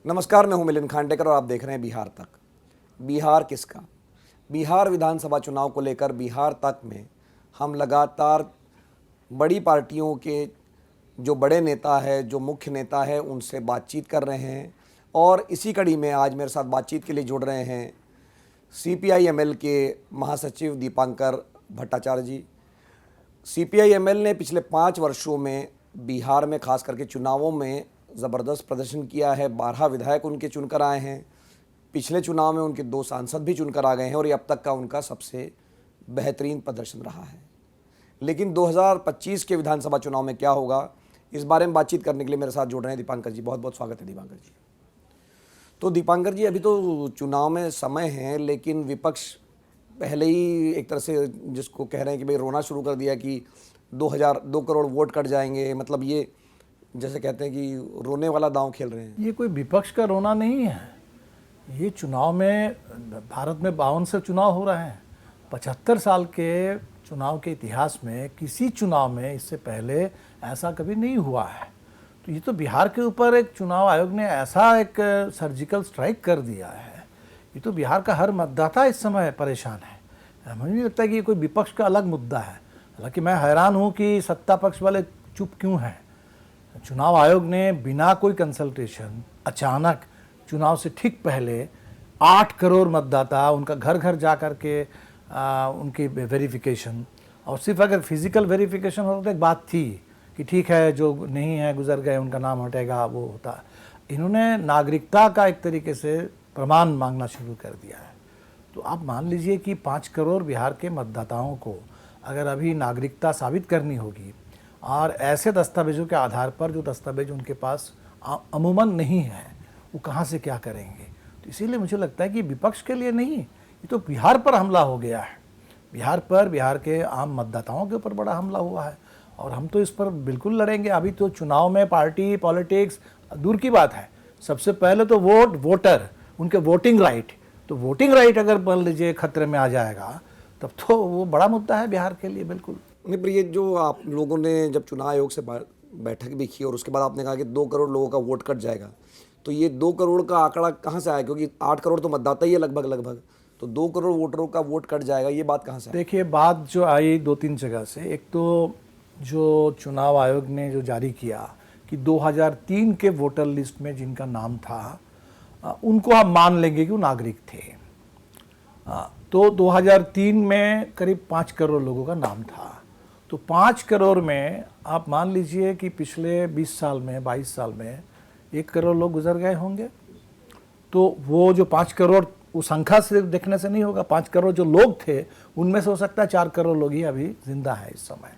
नमस्कार, मैं हूं मिलिंद खांडेकर और आप देख रहे हैं बिहार तक। बिहार किसका? बिहार विधानसभा चुनाव को लेकर बिहार तक में हम लगातार बड़ी पार्टियों के जो बड़े नेता है, जो मुख्य नेता है, उनसे बातचीत कर रहे हैं। और इसी कड़ी में आज मेरे साथ बातचीत के लिए जुड़ रहे हैं CPI-ML के महासचिव दीपांकर भट्टाचार्य जी। CPI-ML ने पिछले 5 वर्षों में बिहार में खास करके चुनावों में ज़बरदस्त प्रदर्शन किया है। 12 विधायक उनके चुनकर आए हैं। पिछले चुनाव में उनके 2 सांसद भी चुनकर आ गए हैं और ये अब तक का उनका सबसे बेहतरीन प्रदर्शन रहा है। लेकिन 2025 के विधानसभा चुनाव में क्या होगा, इस बारे में बातचीत करने के लिए मेरे साथ जुड़ रहे हैं दीपांकर जी। बहुत बहुत स्वागत है दीपांकर जी। तो दीपांकर जी, अभी तो चुनाव में समय है, लेकिन विपक्ष पहले ही एक तरह से जिसको कह रहे हैं कि भाई रोना शुरू कर दिया कि 2 करोड़ वोट कट जाएंगे। मतलब ये जैसे कहते हैं कि रोने वाला दांव खेल रहे हैं। ये कोई विपक्ष का रोना नहीं है। ये चुनाव में भारत में 52 से चुनाव हो रहे हैं। 75 साल के चुनाव के इतिहास में किसी चुनाव में इससे पहले ऐसा कभी नहीं हुआ है। तो ये तो बिहार के ऊपर एक चुनाव आयोग ने ऐसा एक सर्जिकल स्ट्राइक कर दिया है। ये तो बिहार का हर मतदाता इस समय परेशान है। मुझे नहीं लगता कि ये कोई विपक्ष का अलग मुद्दा है। हालांकि मैं हैरान हूँ कि सत्ता पक्ष वाले चुप क्यों हैं। चुनाव आयोग ने बिना कोई कंसल्टेशन अचानक चुनाव से ठीक पहले 8 करोड़ मतदाता, उनका घर घर जा कर के उनकी वेरिफिकेशन, और सिर्फ अगर फिजिकल वेरिफिकेशन होता तो एक बात थी कि ठीक है, जो नहीं है गुजर गए उनका नाम हटेगा, वो होता। इन्होंने नागरिकता का एक तरीके से प्रमाण मांगना शुरू कर दिया है। तो आप मान लीजिए कि 5 करोड़ बिहार के मतदाताओं को अगर अभी नागरिकता साबित करनी होगी और ऐसे दस्तावेजों के आधार पर जो दस्तावेज उनके पास अमूमन नहीं है, वो कहाँ से क्या करेंगे। तो इसीलिए मुझे लगता है कि विपक्ष के लिए नहीं, ये तो बिहार पर हमला हो गया है। बिहार पर, बिहार के आम मतदाताओं के ऊपर बड़ा हमला हुआ है और हम तो इस पर बिल्कुल लड़ेंगे। अभी तो चुनाव में पार्टी पॉलिटिक्स दूर की बात है। सबसे पहले तो वोटर, उनके वोटिंग राइट। तो वोटिंग राइट अगर मान लीजिए खतरे में आ जाएगा तब तो वो बड़ा मुद्दा है बिहार के लिए। बिल्कुल नहीं, पर ये जो आप लोगों ने जब चुनाव आयोग से बैठक भी की और उसके बाद आपने कहा कि 2 करोड़ लोगों का वोट कट जाएगा, तो ये 2 करोड़ का आंकड़ा कहाँ से आया? क्योंकि 8 करोड़ तो मतदाता ही है लगभग, तो 2 करोड़ वोटरों का वोट कट जाएगा, ये बात कहाँ से आई? देखिए, बात जो आई 2-3 जगह से। एक तो जो चुनाव आयोग ने जो जारी किया कि 2003 के वोटर लिस्ट में जिनका नाम था उनको हम मान लेंगे कि वो नागरिक थे। तो 2003 में करीब 5 करोड़ लोगों का नाम था। तो 5 करोड़ में आप मान लीजिए कि पिछले 20 साल में, 22 साल में 1 करोड़ लोग गुजर गए होंगे। तो वो जो 5 करोड़, वो संख्या से देखने से नहीं होगा। 5 करोड़ जो लोग थे उनमें से हो सकता है 4 करोड़ लोग ही अभी जिंदा है इस समय।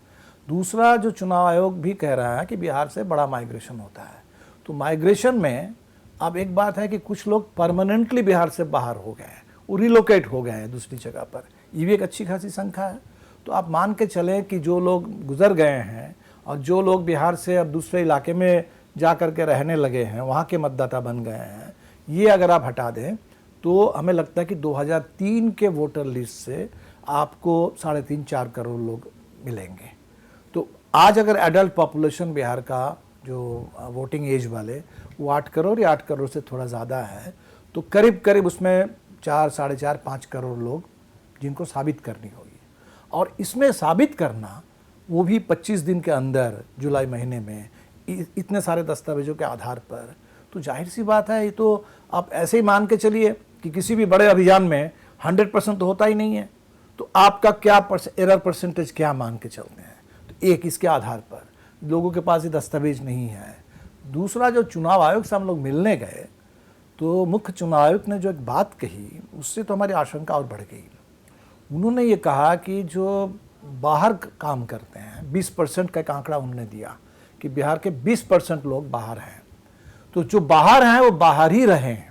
दूसरा, जो चुनाव आयोग भी कह रहा है कि बिहार से बड़ा माइग्रेशन होता है। तो माइग्रेशन में अब एक बात है कि कुछ लोग परमानेंटली बिहार से बाहर हो गए हैं, वो रिलोकेट हो गए हैं दूसरी जगह पर। ये भी एक अच्छी खासी संख्या है। तो आप मान के चलें कि जो लोग गुजर गए हैं और जो लोग बिहार से अब दूसरे इलाके में जा कर के रहने लगे हैं, वहाँ के मतदाता बन गए हैं, ये अगर आप हटा दें तो हमें लगता है कि 2003 के वोटर लिस्ट से आपको 3.5-4 करोड़ लोग मिलेंगे। तो आज अगर एडल्ट पॉपुलेशन बिहार का जो वोटिंग एज वाले वो 8 करोड़ या 8 करोड़ से थोड़ा ज़्यादा है, तो करीब करीब उसमें 4, 4.5, 5 करोड़ लोग जिनको साबित करनी होगी। और इसमें साबित करना वो भी 25 दिन के अंदर, जुलाई महीने में, इतने सारे दस्तावेजों के आधार पर। तो जाहिर सी बात है, ये तो आप ऐसे ही मान के चलिए कि किसी भी बड़े अभियान में 100% तो होता ही नहीं है। तो आपका क्या एरर परसेंटेज क्या मान के चलते हैं? तो एक इसके आधार पर लोगों के पास ये दस्तावेज नहीं है। दूसरा, जो चुनाव आयोग से हम लोग मिलने गए तो मुख्य चुनाव आयुक्त ने जो एक बात कही, उससे तो हमारी आशंका और बढ़ गई। उन्होंने ये कहा कि जो बाहर काम करते हैं, 20% का एक आंकड़ा उन्होंने दिया कि बिहार के 20% लोग बाहर हैं। तो जो बाहर हैं वो बाहर ही रहें।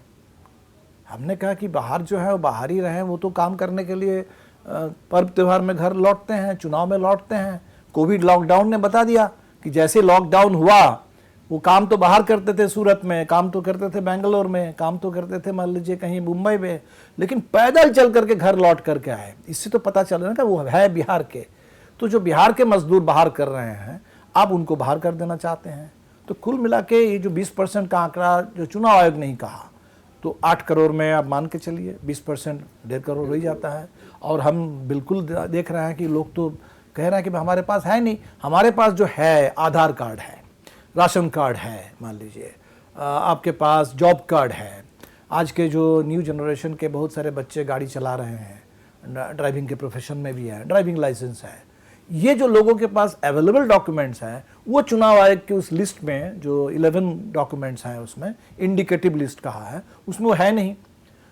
हमने कहा कि बाहर जो है वो बाहर ही रहें, वो तो काम करने के लिए पर्व त्यौहार में घर लौटते हैं, चुनाव में लौटते हैं। कोविड लॉकडाउन ने बता दिया कि जैसे लॉकडाउन हुआ वो काम तो बाहर करते थे, सूरत में काम तो करते थे, बेंगलोर में काम तो करते थे, मान लीजिए कहीं मुंबई में, लेकिन पैदल चल करके घर लौट करके आए। इससे तो पता चल रहा है ना वो है बिहार के। तो जो बिहार के मजदूर बाहर कर रहे हैं, आप उनको बाहर कर देना चाहते हैं। तो कुल मिला के ये जो 20% का आंकड़ा जो चुनाव आयोग ने ही कहा, तो 8 करोड़ में आप मान के चलिए 20% 1.5 करोड़ हो ही जाता है। और हम बिल्कुल देख रहे हैं कि लोग तो कह रहे हैं कि हमारे पास है नहीं, हमारे पास जो है आधार कार्ड है, राशन कार्ड है, मान लीजिए आपके पास जॉब कार्ड है। आज के जो न्यू जनरेशन के बहुत सारे बच्चे गाड़ी चला रहे हैं, ड्राइविंग के प्रोफेशन में भी है, ड्राइविंग लाइसेंस है। ये जो लोगों के पास अवेलेबल डॉक्यूमेंट्स हैं वो चुनाव आयोग की उस लिस्ट में जो 11 डॉक्यूमेंट्स हैं उसमें इंडिकेटिव लिस्ट कहा है, उसमें वो है नहीं।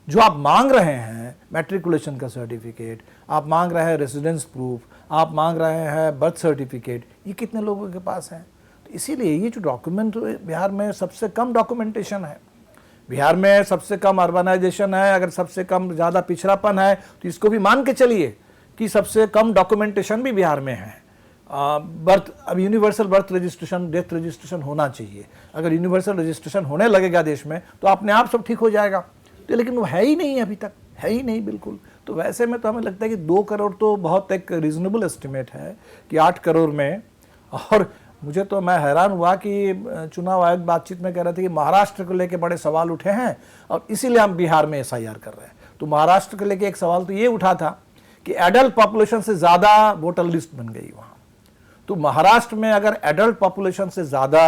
जो आप मांग रहे हैं मैट्रिकुलेशन का सर्टिफिकेट, आप मांग रहे हैं रेजिडेंस प्रूफ, आप मांग रहे हैं बर्थ सर्टिफिकेट, ये कितने लोगों के पास है? तो इसीलिए ये जो डॉक्यूमेंट बिहार में सबसे कम डॉक्यूमेंटेशन है, बिहार में सबसे कम अर्बनाइजेशन है, अगर सबसे कम ज़्यादा पिछड़ापन है तो इसको भी मान के चलिए कि सबसे कम डॉक्यूमेंटेशन भी बिहार में है। अब universal birth registration, death registration होना चाहिए। अगर यूनिवर्सल रजिस्ट्रेशन होने लगेगा देश में तो अपने आप सब ठीक हो जाएगा, तो लेकिन वो है ही नहीं, अभी तक है ही नहीं बिल्कुल। तो वैसे में तो हमें लगता है कि 2 करोड़ तो बहुत एक रीजनेबल एस्टिमेट है कि 8 करोड़ में। और मुझे तो मैं हैरान हुआ कि चुनाव आयोग बातचीत में कह रहे थे कि महाराष्ट्र को लेके बड़े सवाल उठे हैं और इसीलिए हम बिहार में SIR कर रहे हैं। तो महाराष्ट्र को लेके एक सवाल तो ये उठा था कि एडल्ट पॉपुलेशन से ज़्यादा वोटर लिस्ट बन गई वहाँ। तो महाराष्ट्र में अगर एडल्ट पॉपुलेशन से ज़्यादा,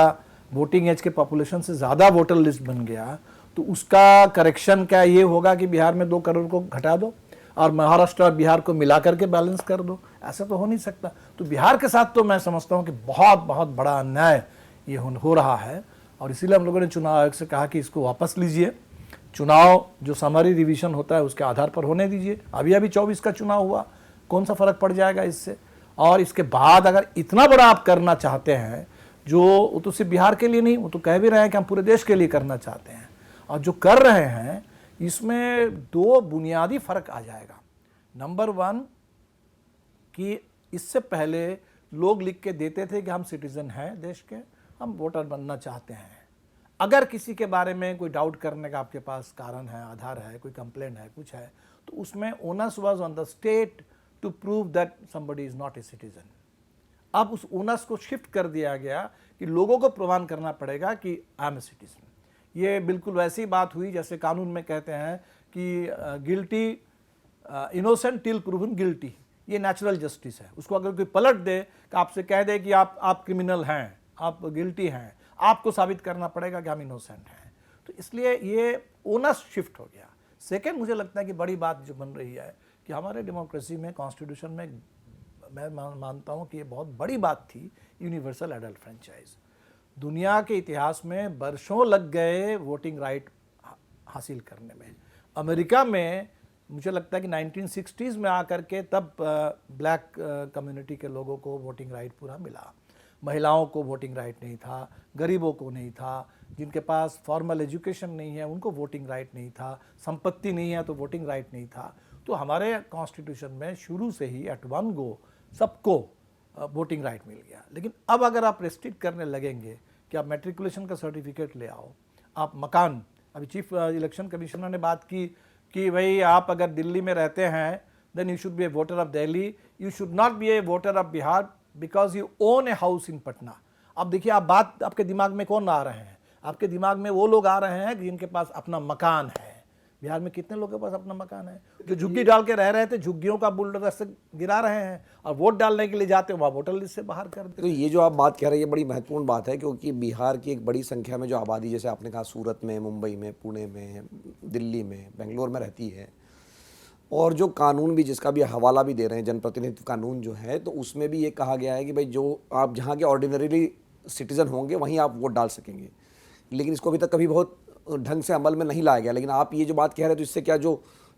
वोटिंग एज के पॉपुलेशन से ज़्यादा वोटर लिस्ट बन गया तो उसका करेक्शन क्या ये होगा कि बिहार में 2 करोड़ को घटा दो और महाराष्ट्र और बिहार को मिला करके बैलेंस कर दो? ऐसा तो हो नहीं सकता। तो बिहार के साथ तो मैं समझता हूँ कि बहुत बहुत बड़ा अन्याय ये हो रहा है और इसीलिए हम लोगों ने चुनाव आयोग से कहा कि इसको वापस लीजिए, चुनाव जो समरी रिवीजन होता है उसके आधार पर होने दीजिए। अभी 24 का चुनाव हुआ, कौन सा फर्क पड़ जाएगा इससे? और इसके बाद अगर इतना बड़ा आप करना चाहते हैं, जो वो तो सिर्फ बिहार के लिए नहीं, वो तो कह भी रहे हैं कि हम पूरे देश के लिए करना चाहते हैं, और जो कर रहे हैं इसमें 2 बुनियादी फर्क आ जाएगा। नंबर 1 कि इससे पहले लोग लिख के देते थे कि हम सिटीजन हैं देश के, हम वोटर बनना चाहते हैं। अगर किसी के बारे में कोई डाउट करने का आपके पास कारण है, आधार है, कोई कंप्लेंट है, कुछ है, तो उसमें onus was on the state to prove that somebody is not a citizen. अब उस ओनस को शिफ्ट कर दिया गया कि लोगों को प्रमाण करना पड़ेगा कि आई एम ए सिटीजन। ये बिल्कुल वैसी बात हुई जैसे कानून में कहते हैं कि guilty innocent till proven guilty, ये नेचुरल जस्टिस है। उसको अगर कोई पलट दे कि आपसे कह दे कि आप क्रिमिनल हैं, आप गिल्टी हैं, आपको साबित करना पड़ेगा कि हम इनोसेंट हैं। तो इसलिए ये ओनस शिफ्ट हो गया। सेकेंड, मुझे लगता है कि बड़ी बात जो बन रही है कि हमारे डेमोक्रेसी में, कॉन्स्टिट्यूशन में, मैं मानता हूँ कि ये बहुत बड़ी बात थी यूनिवर्सल एडल्ट फ्रेंचाइज। दुनिया के इतिहास में वर्षों लग गए वोटिंग राइट हासिल करने में। अमेरिका में मुझे लगता है कि 1960s में आकर के तब ब्लैक कम्युनिटी के लोगों को वोटिंग राइट पूरा मिला। महिलाओं को वोटिंग राइट नहीं था, गरीबों को नहीं था, जिनके पास फॉर्मल एजुकेशन नहीं है उनको वोटिंग राइट नहीं था, संपत्ति नहीं है तो वोटिंग राइट नहीं था। तो हमारे कॉन्स्टिट्यूशन में शुरू से ही एट वन गो सबको वोटिंग राइट मिल गया। लेकिन अब अगर आप रेस्ट्रिक्ट करने लगेंगे कि आप मैट्रिकुलेशन का सर्टिफिकेट ले आओ, आप मकान, अभी चीफ इलेक्शन कमिश्नर ने बात की कि भाई आप अगर दिल्ली में रहते हैं then you should be a voter of Delhi, you should not be a voter of Bihar because you own a house in Patna. अब देखिए, आप बात, आपके दिमाग में कौन आ रहे हैं? आपके दिमाग में वो लोग आ रहे हैं जिनके पास अपना मकान है। बिहार में कितने लोगों के पास अपना मकान है? जो झुग्गी डाल के रह रहे थे, झुग्गियों का बुलडोजर से गिरा रहे हैं और वोट डालने के लिए जाते हैं वहाँ वोटर लिस्ट से बाहर कर देते। तो ये जो आप बात कह रहे हैं ये बड़ी महत्वपूर्ण बात है, क्योंकि बिहार की एक बड़ी संख्या में जो आबादी, जैसे आपने कहा सूरत में, मुंबई में, पुणे में, दिल्ली में, बेंगलोर में रहती है, और जो कानून भी, जिसका भी हवाला भी दे रहे हैं, जनप्रतिनिधित्व कानून जो है, तो उसमें भी ये कहा गया है कि भाई जो आप जहाँ के ऑर्डिनरीली सिटीज़न होंगे वहीं आप वोट डाल सकेंगे। लेकिन इसको अभी तक कभी बहुत ढंग से अमल में नहीं लाया गया। लेकिन आप ये जो बात कह रहे हैं तो इससे क्या जो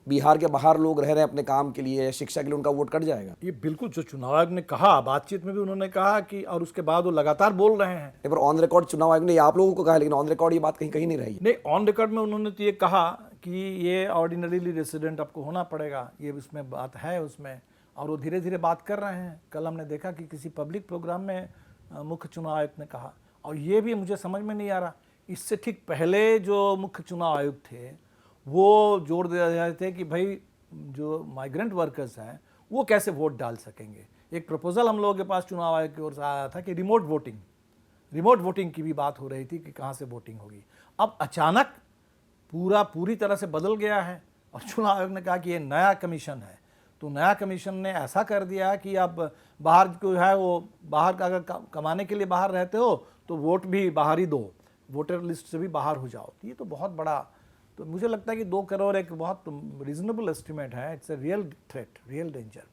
बिहार के बाहर लोग रह रहे हैं अपने काम के लिए, शिक्षा के लिए, उनका वोट कट जाएगा? ये बिल्कुल जो चुनाव आयोग ने कहा, बातचीत में भी उन्होंने कहा कि, और उसके बाद वो लगातार बोल रहे हैं। पर ऑन रिकॉर्ड चुनाव आयोग ने आप लोगों को कहा, लेकिन ऑन रिकॉर्ड ये बात कहीं कहीं नहीं रही। नहीं, ऑन रिकॉर्ड में उन्होंने तो ये कहा कि ये ऑर्डिनरीली रेसिडेंट आपको होना पड़ेगा, ये उसमें बात है उसमें, और वो धीरे धीरे बात कर रहे हैं। कल हमने देखा कि किसी पब्लिक प्रोग्राम में मुख्य चुनाव आयुक्त ने कहा, और ये भी मुझे समझ में नहीं आ रहा, इससे ठीक पहले जो मुख्य चुनाव आयुक्त थे वो जोर दे रहे थे कि भाई जो माइग्रेंट वर्कर्स हैं वो कैसे वोट डाल सकेंगे। एक प्रपोजल हम लोगों के पास चुनाव आयोग की ओर से आया था कि रिमोट वोटिंग, रिमोट वोटिंग की भी बात हो रही थी कि कहाँ से वोटिंग होगी। अब अचानक पूरी तरह से बदल गया है और चुनाव आयोग ने कहा कि ये नया कमीशन है। तो नया कमीशन ने ऐसा कर दिया कि अब बाहर जो है वो बाहर का, अगर कमाने के लिए बाहर रहते हो तो वोट भी बाहर ही दो, वोटर लिस्ट से भी बाहर हो जाओ। तो ये तो बहुत बड़ा, तो मुझे लगता है कि 2 करोड़ एक बहुत रीजनेबल एस्टिमेट है। It's a real threat, real danger.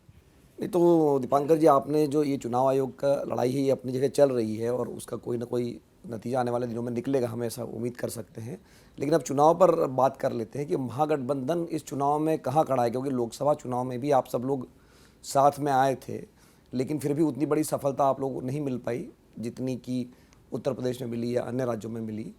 नहीं तो दीपांकर जी, आपने जो ये चुनाव आयोग का लड़ाई है ये अपनी जगह चल रही है और उसका कोई ना कोई नतीजा आने वाले दिनों में निकलेगा, हम ऐसा उम्मीद कर सकते हैं। लेकिन अब चुनाव पर बात कर लेते हैं कि महागठबंधन इस चुनाव में कहाँ खड़ा है, क्योंकि लोकसभा चुनाव में भी आप सब लोग साथ में आए थे, लेकिन फिर भी उतनी बड़ी सफलता आप लोगों को नहीं मिल पाई जितनी कि उत्तर प्रदेश में मिली या अन्य राज्यों में मिली।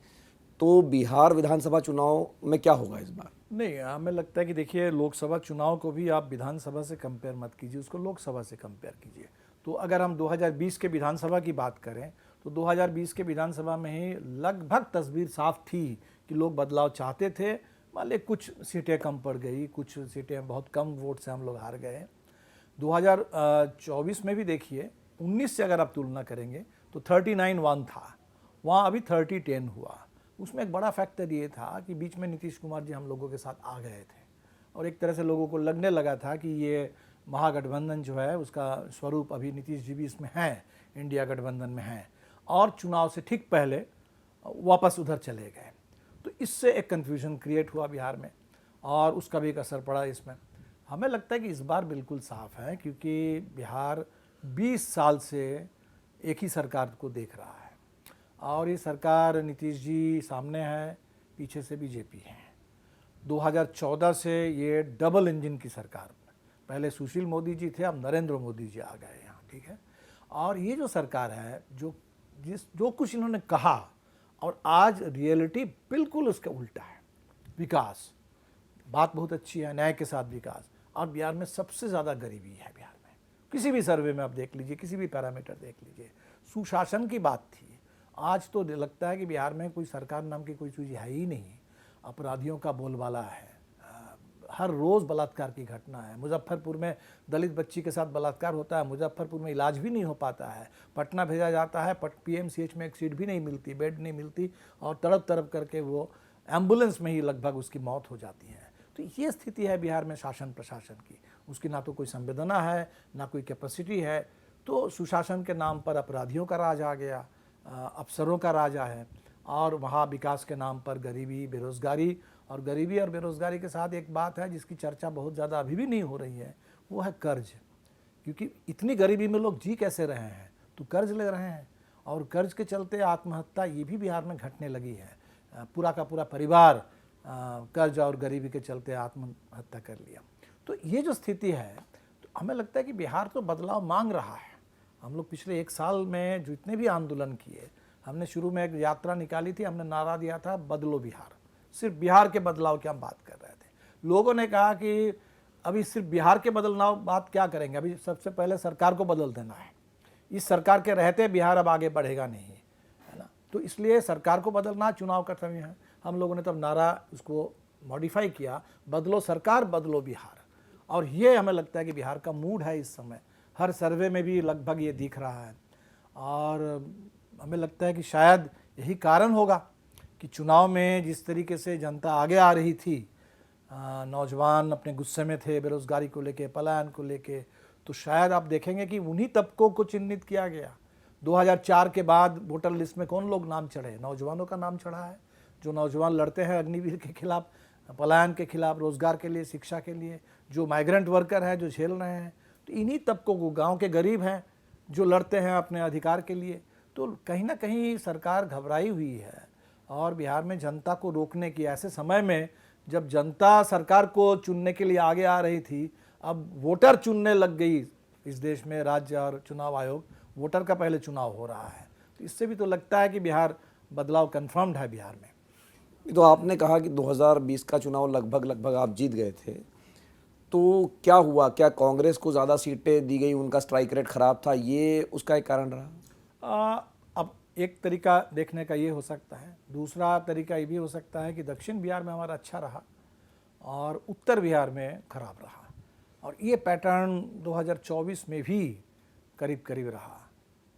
तो बिहार विधानसभा चुनाव में क्या होगा इस बार? नहीं, हमें लगता है कि देखिए, लोकसभा चुनाव को भी आप विधानसभा से कंपेयर मत कीजिए, उसको लोकसभा से कंपेयर कीजिए। तो अगर हम 2020 के विधानसभा की बात करें तो 2020 के विधानसभा में ही लगभग तस्वीर साफ थी कि लोग बदलाव चाहते थे। मान लीजिए कुछ सीटें कम पड़ गई, कुछ सीटें बहुत कम वोट से हम लोग हार गए। 2024 में भी देखिए, 19 से अगर आप तुलना करेंगे तो 39-1 था, वहाँ अभी 30-10 हुआ। उसमें एक बड़ा फैक्टर ये था कि बीच में नीतीश कुमार जी हम लोगों के साथ आ गए थे और एक तरह से लोगों को लगने लगा था कि ये महागठबंधन जो है उसका स्वरूप अभी नीतीश जी भी इसमें हैं, इंडिया गठबंधन में हैं, और चुनाव से ठीक पहले वापस उधर चले गए। तो इससे एक कन्फ्यूजन क्रिएट हुआ बिहार में और उसका भी एक असर पड़ा इसमें। हमें लगता है कि इस बार बिल्कुल साफ है, क्योंकि बिहार 20 साल से एक ही सरकार को देख रहा है और ये सरकार नीतीश जी सामने है, पीछे से बीजेपी है। 2014 से ये डबल इंजन की सरकार, पहले सुशील मोदी जी थे, अब नरेंद्र मोदी जी आ गए यहाँ, ठीक है। और ये जो सरकार है, जो कुछ इन्होंने कहा और आज रियलिटी बिल्कुल उसके उल्टा है। विकास, बात बहुत अच्छी है, न्याय के साथ विकास, और बिहार में सबसे ज़्यादा गरीबी है। बिहार में किसी भी सर्वे में आप देख लीजिए, किसी भी पैरामीटर देख लीजिए। सुशासन की बात थी, आज तो लगता है कि बिहार में कोई सरकार नाम की कोई चीज़ है ही नहीं। अपराधियों का बोलबाला है, हर रोज़ बलात्कार की घटना है। मुजफ्फरपुर में दलित बच्ची के साथ बलात्कार होता है, मुजफ्फरपुर में इलाज भी नहीं हो पाता है, पटना भेजा जाता है, PMCH में एक सीट भी नहीं मिलती, बेड नहीं मिलती, और तड़प तड़प करके वो एम्बुलेंस में ही लगभग उसकी मौत हो जाती है। तो ये स्थिति है बिहार में शासन प्रशासन की। उसकी ना तो कोई संवेदना है, ना कोई कैपेसिटी है। तो सुशासन के नाम पर अपराधियों का राज आ गया, अफसरों का राजा है, और वहाँ विकास के नाम पर गरीबी, बेरोज़गारी, और गरीबी और बेरोज़गारी के साथ एक बात है जिसकी चर्चा बहुत ज़्यादा अभी भी नहीं हो रही है, वो है कर्ज। क्योंकि इतनी गरीबी में लोग जी कैसे रहे हैं, तो कर्ज ले रहे हैं, और कर्ज के चलते आत्महत्या ये भी बिहार में घटने लगी है। पूरा का पूरा परिवार कर्ज और गरीबी के चलते आत्महत्या कर लिया। तो ये जो स्थिति है, तो हमें लगता है कि बिहार तो बदलाव मांग रहा है। हम लोग पिछले 1 साल में जितने भी आंदोलन किए, हमने शुरू में एक यात्रा निकाली थी, हमने नारा दिया था बदलो बिहार। सिर्फ बिहार के बदलाव की हम बात कर रहे थे। लोगों ने कहा कि अभी सिर्फ बिहार के बदलाव बात क्या करेंगे, अभी सबसे पहले सरकार को बदल देना है। इस सरकार के रहते बिहार अब आगे बढ़ेगा नहीं, है ना। तो इसलिए सरकार को बदलना चुनाव का समय है। हम लोगों ने तब नारा उसको मॉडिफाई किया, बदलो सरकार बदलो बिहार। और ये हमें लगता है कि बिहार का मूड है इस समय, हर सर्वे में भी लगभग ये दिख रहा है। और हमें लगता है कि शायद यही कारण होगा कि चुनाव में जिस तरीके से जनता आगे आ रही थी, नौजवान अपने गुस्से में थे बेरोज़गारी को लेके, पलायन को लेके, तो शायद आप देखेंगे कि उन्हीं तबकों को चिन्हित किया गया। 2004 के बाद वोटर लिस्ट में कौन लोग नाम चढ़े, नौजवानों का नाम चढ़ा है। जो नौजवान लड़ते हैं अग्निवीर के खिलाफ, पलायन के खिलाफ, रोज़गार के लिए, शिक्षा के लिए, जो माइग्रेंट वर्कर हैं जो झेल रहे हैं, तो इन्हीं तबकों को, गाँव के गरीब हैं जो लड़ते हैं अपने अधिकार के लिए। तो कहीं ना कहीं सरकार घबराई हुई है, और बिहार में जनता को रोकने की, ऐसे समय में जब जनता सरकार को चुनने के लिए आगे आ रही थी, अब वोटर चुनने लग गई इस देश में। राज्य और चुनाव आयोग, वोटर का पहले चुनाव हो रहा है। तो इससे भी तो लगता है कि बिहार बदलाव कन्फर्म्ड है बिहार में। तो आपने कहा कि 2020 का चुनाव लगभग आप जीत गए थे, तो क्या हुआ? क्या कांग्रेस को ज़्यादा सीटें दी गई, उनका स्ट्राइक रेट ख़राब था, ये उसका एक कारण रहा? अब एक तरीका देखने का ये हो सकता है, दूसरा तरीका ये भी हो सकता है कि दक्षिण बिहार में हमारा अच्छा रहा और उत्तर बिहार में खराब रहा, और ये पैटर्न 2024 में भी करीब करीब रहा।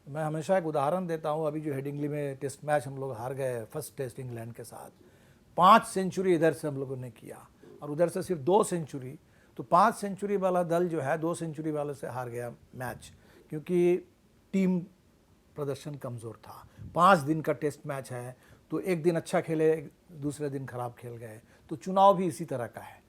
मैं हमेशा एक उदाहरण देता हूँ, अभी जो हेडिंगली में टेस्ट मैच हम लोग हार गए फर्स्ट टेस्ट इंग्लैंड के साथ, 5 सेंचुरी इधर से हम लोगों ने किया और उधर से सिर्फ 2 सेंचुरी, तो 5 सेंचुरी वाला दल जो है 2 सेंचुरी वाले से हार गया मैच, क्योंकि टीम प्रदर्शन कमज़ोर था। 5 दिन का टेस्ट मैच है, तो एक दिन अच्छा खेले, दूसरे दिन खराब खेल गए। तो चुनाव भी इसी तरह का है,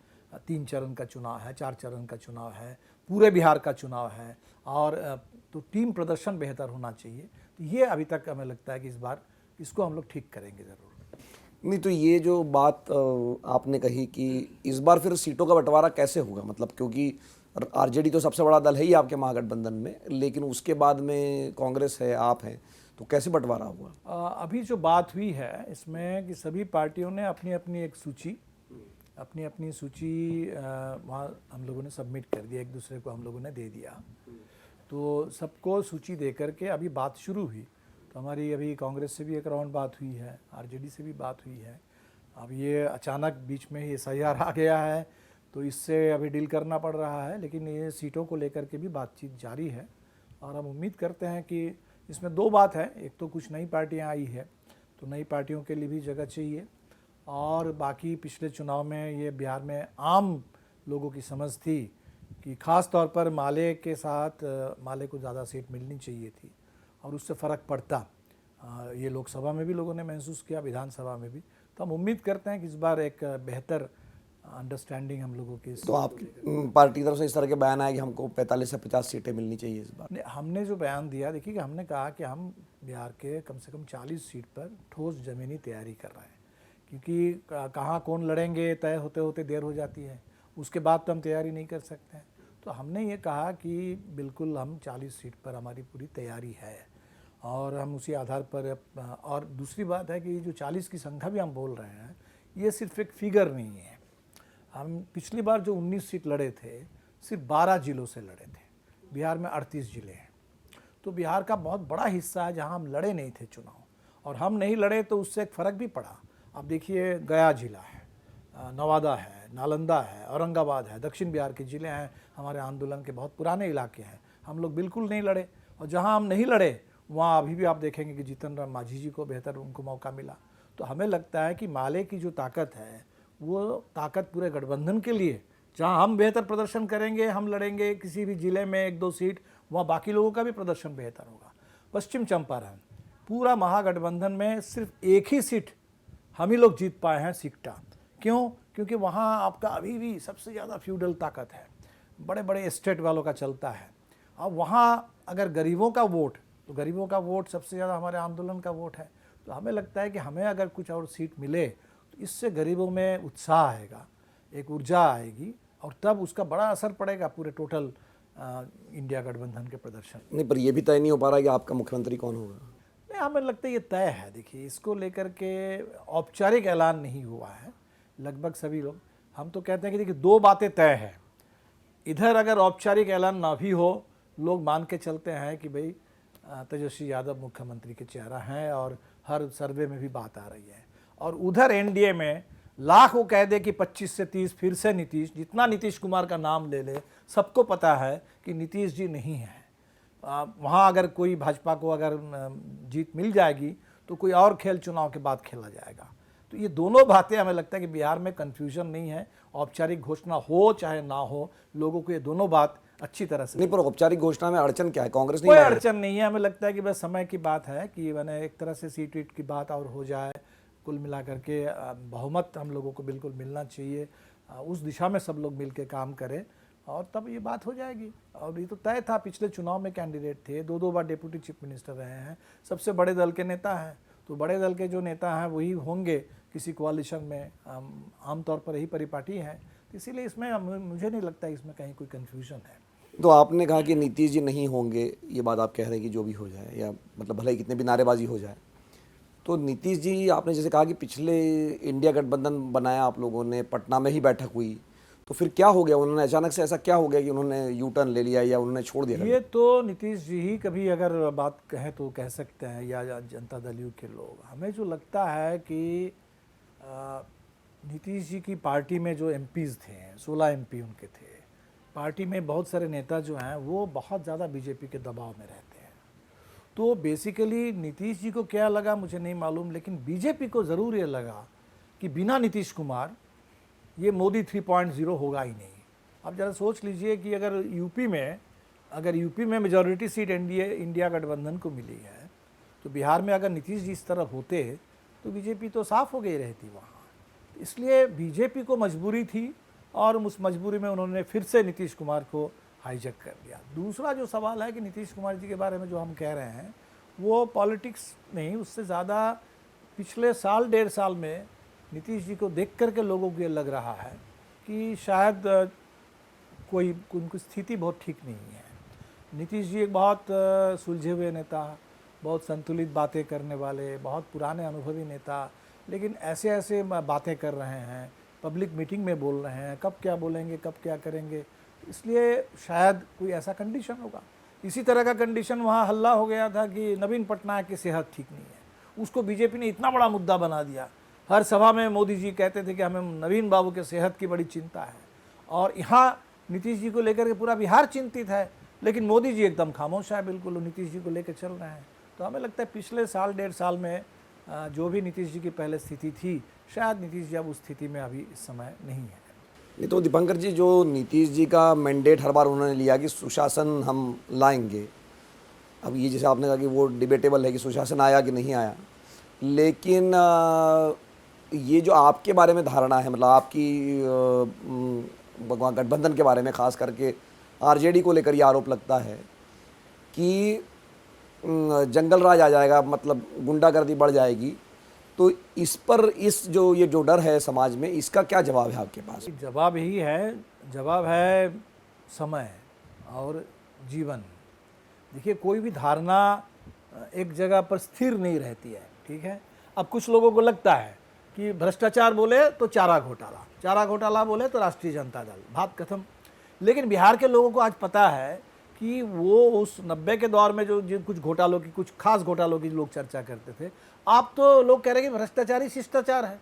3 चरण का चुनाव है, 4 चरण का चुनाव है, पूरे बिहार का चुनाव है, और तो टीम प्रदर्शन बेहतर होना चाहिए। तो ये अभी तक हमें लगता है कि इस बार इसको हम लोग ठीक करेंगे ज़रूर। नहीं, तो ये जो बात आपने कही कि इस बार फिर सीटों का बंटवारा कैसे होगा, मतलब क्योंकि आरजेडी तो सबसे बड़ा दल है ही आपके महागठबंधन में, लेकिन उसके बाद में कांग्रेस है, आप हैं, तो कैसे बंटवारा हुआ? अभी जो बात हुई है इसमें कि सभी पार्टियों ने अपनी अपनी एक सूची, वहाँ हम लोगों ने सबमिट कर दिया, एक दूसरे को हम लोगों ने दे दिया। तो सबको सूची दे करके अभी बात शुरू हुई। तो हमारी अभी कांग्रेस से भी एक राउंड बात हुई है, आरजेडी से भी बात हुई है। अब ये अचानक बीच में ही SIR आ गया है, तो इससे अभी डील करना पड़ रहा है, लेकिन ये सीटों को लेकर के भी बातचीत जारी है। और हम उम्मीद करते हैं कि इसमें 2 बात है, एक तो कुछ नई पार्टियां आई है, तो नई पार्टियों के लिए भी जगह चाहिए, और बाकी पिछले चुनाव में ये बिहार में आम लोगों की समझ थी कि ख़ास तौर पर माले के साथ माले को ज़्यादा सीट मिलनी चाहिए थी, और उससे फ़र्क पड़ता। ये लोकसभा में भी लोगों ने महसूस किया, विधानसभा में भी। तो हम उम्मीद करते हैं कि इस बार एक बेहतर अंडरस्टैंडिंग हम लोगों की। तो आप पार्टी की तरफ से इस तरह के बयान आए कि हमको 45 से 50 सीटें मिलनी चाहिए इस बार? हमने जो बयान दिया, देखिए कि हमने कहा कि हम बिहार के कम से कम 40 सीट पर ठोस ज़मीनी तैयारी कर रहे हैं, क्योंकि कहाँ कौन लड़ेंगे तय होते होते देर हो जाती है, उसके बाद तो हम तैयारी नहीं कर सकते हैं। तो हमने ये कहा कि बिल्कुल हम 40 सीट पर हमारी पूरी तैयारी है, और हम उसी आधार पर। और दूसरी बात है कि जो 40 की संख्या भी हम बोल रहे हैं, ये सिर्फ एक फिगर नहीं है। हम पिछली बार जो 19 सीट लड़े थे, सिर्फ 12 जिलों से लड़े थे। बिहार में 38 ज़िले हैं, तो बिहार का बहुत बड़ा हिस्सा है जहां हम लड़े नहीं थे चुनाव, और हम नहीं लड़े तो उससे एक फ़र्क भी पड़ा। अब देखिए, गया जिला है, नवादा है, नालंदा है, औरंगाबाद है, दक्षिण बिहार के ज़िले हैं, हमारे आंदोलन के बहुत पुराने इलाके हैं, हम लोग बिल्कुल नहीं लड़े। और जहाँ हम नहीं लड़े वहाँ अभी भी आप देखेंगे कि जीतन राम मांझी जी को बेहतर उनको मौका मिला। तो हमें लगता है कि माले की जो ताकत है, वो ताकत पूरे गठबंधन के लिए, जहां हम बेहतर प्रदर्शन करेंगे, हम लड़ेंगे किसी भी ज़िले में 1-2 सीट, वहाँ बाकी लोगों का भी प्रदर्शन बेहतर होगा। पश्चिम चंपारण, पूरा महागठबंधन में सिर्फ एक ही सीट हम ही लोग जीत पाए हैं, सिकटा। क्यों? क्योंकि वहाँ आपका अभी भी सबसे ज़्यादा फ्यूडल ताकत है, बड़े बड़े स्टेट वालों का चलता है। अब वहाँ अगर गरीबों का वोट, तो गरीबों का वोट सबसे ज़्यादा हमारे आंदोलन का वोट है। तो हमें लगता है कि हमें अगर कुछ और सीट मिले तो इससे गरीबों में उत्साह आएगा, एक ऊर्जा आएगी, और तब उसका बड़ा असर पड़ेगा पूरे टोटल इंडिया गठबंधन के प्रदर्शन। नहीं, पर ये भी तय नहीं हो पा रहा कि आपका मुख्यमंत्री कौन होगा। नहीं, हमें लगता है ये तय है। देखिए, इसको लेकर के औपचारिक ऐलान नहीं हुआ है लगभग सभी लोग। हम तो कहते हैं कि देखिए, 2 बातें तय है। इधर अगर औपचारिक ऐलान ना भी हो, लोग मान के चलते हैं कि भाई तेजस्वी यादव मुख्यमंत्री के चेहरा हैं, और हर सर्वे में भी बात आ रही है। और उधर एनडीए में लाख वो कह दे कि 25 से 30 फिर से नीतीश, जितना नीतीश कुमार का नाम ले ले, सबको पता है कि नीतीश जी नहीं है। वहाँ अगर कोई भाजपा को अगर जीत मिल जाएगी तो कोई और खेल चुनाव के बाद खेला जाएगा। तो ये दोनों बातें हमें लगता है कि बिहार में कन्फ्यूजन नहीं है। औपचारिक घोषणा हो चाहे ना हो, लोगों को ये दोनों बात अच्छी तरह से। नहीं, पर औपचारिक घोषणा में अड़चन क्या है? कांग्रेस कोई नहीं अड़चन नहीं है, हमें लगता है कि बस समय की बात है कि मैंने एक तरह से सीट वीट की बात और हो जाए। कुल मिलाकर के बहुमत हम लोगों को बिल्कुल मिलना चाहिए, उस दिशा में सब लोग मिलकर काम करें, और तब ये बात हो जाएगी। और ये तो तय था, पिछले चुनाव में कैंडिडेट थे, 2-2 बार डिप्टी चीफ मिनिस्टर रहे हैं, सबसे बड़े दल के नेता हैं। तो बड़े दल के जो नेता हैं वही होंगे किसी कोalition में, आमतौर पर यही परिपाटी है। इसीलिए इसमें मुझे नहीं लगता इसमें कहीं कोई कन्फ्यूजन है। तो आपने कहा कि नीतीश जी नहीं होंगे, ये बात आप कह रहे हैं कि जो भी हो जाए, या मतलब भले ही कितने भी नारेबाजी हो जाए, तो नीतीश जी, आपने जैसे कहा कि पिछले इंडिया गठबंधन बनाया आप लोगों ने, पटना में ही बैठक हुई, तो फिर क्या हो गया? उन्होंने अचानक से ऐसा क्या हो गया कि उन्होंने यू टर्न ले लिया या उन्होंने छोड़ दिया? ये तो नीतीश जी ही कभी अगर बात कहें तो कह सकते हैं, या जनता दल यू के लोग। हमें जो लगता है कि नीतीश जी की पार्टी में जो एमपीज़ थे, 16 एमपी उनके थे, पार्टी में बहुत सारे नेता जो हैं वो बहुत ज़्यादा बीजेपी के दबाव में रहते हैं। तो बेसिकली नीतीश जी को क्या लगा मुझे नहीं मालूम, लेकिन बीजेपी को ज़रूर ये लगा कि बिना नीतीश कुमार ये मोदी 3.0 होगा ही नहीं। अब ज़रा सोच लीजिए कि अगर यूपी में मेजॉरिटी सीट इंडिया गठबंधन को मिली है, तो बिहार में अगर नीतीश जी इस तरफ होते तो बीजेपी तो साफ हो गई रहती वहाँ। इसलिए बीजेपी को मजबूरी थी और उस मजबूरी में उन्होंने फिर से नीतीश कुमार को हाईजैक कर दिया। दूसरा जो सवाल है कि नीतीश कुमार जी के बारे में जो हम कह रहे हैं वो पॉलिटिक्स नहीं, उससे ज़्यादा पिछले साल 1.5 साल में नीतीश जी को देख करके लोगों को ये लग रहा है कि शायद कोई उनकी स्थिति बहुत ठीक नहीं है। नीतीश जी एक बहुत सुलझे हुए नेता, बहुत संतुलित बातें करने वाले, बहुत पुराने अनुभवी नेता, लेकिन ऐसे ऐसे बातें कर रहे हैं, पब्लिक मीटिंग में बोल रहे हैं, कब क्या बोलेंगे कब क्या करेंगे, इसलिए शायद कोई ऐसा कंडीशन होगा। इसी तरह का कंडीशन वहाँ हल्ला हो गया था कि नवीन पटनायक की सेहत ठीक नहीं है, उसको बीजेपी ने इतना बड़ा मुद्दा बना दिया। हर सभा में मोदी जी कहते थे कि हमें नवीन बाबू के सेहत की बड़ी चिंता है, और यहाँ नीतीश जी को लेकर के पूरा बिहार चिंतित है, लेकिन मोदी जी एकदम खामोश है, बिल्कुल नीतीश जी को लेकर चल रहे हैं। तो हमें लगता है पिछले साल 1.5 साल में जो भी नीतीश जी की पहले स्थिति थी, शायद नीतीश जी अब उस स्थिति में अभी इस समय नहीं है। नहीं तो दीपंकर जी, जो नीतीश जी का मैंडेट हर बार उन्होंने लिया कि सुशासन हम लाएंगे, अब ये जैसे आपने कहा कि वो डिबेटेबल है कि सुशासन आया कि नहीं आया, लेकिन ये जो आपके बारे में धारणा है, मतलब आपकी गठबंधन के बारे में खास करके आरजेडी को लेकर ये आरोप लगता है कि जंगल राज आ जाएगा, मतलब गुंडागर्दी बढ़ जाएगी, तो इस पर ये जो डर है समाज में, इसका क्या जवाब है आपके पास? जवाब यही है, जवाब है समय और जीवन। देखिए, कोई भी धारणा एक जगह पर स्थिर नहीं रहती है, ठीक है। अब कुछ लोगों को लगता है कि भ्रष्टाचार बोले तो चारा घोटाला, चारा घोटाला बोले तो राष्ट्रीय जनता दल, बात खत्म। लेकिन बिहार के लोगों को आज पता है कि वो उस 90 के दौर में जो कुछ घोटालों की, कुछ खास घोटालों की लोग चर्चा करते थे, आप तो लोग कह रहे हैं कि भ्रष्टाचार ही शिष्टाचार है,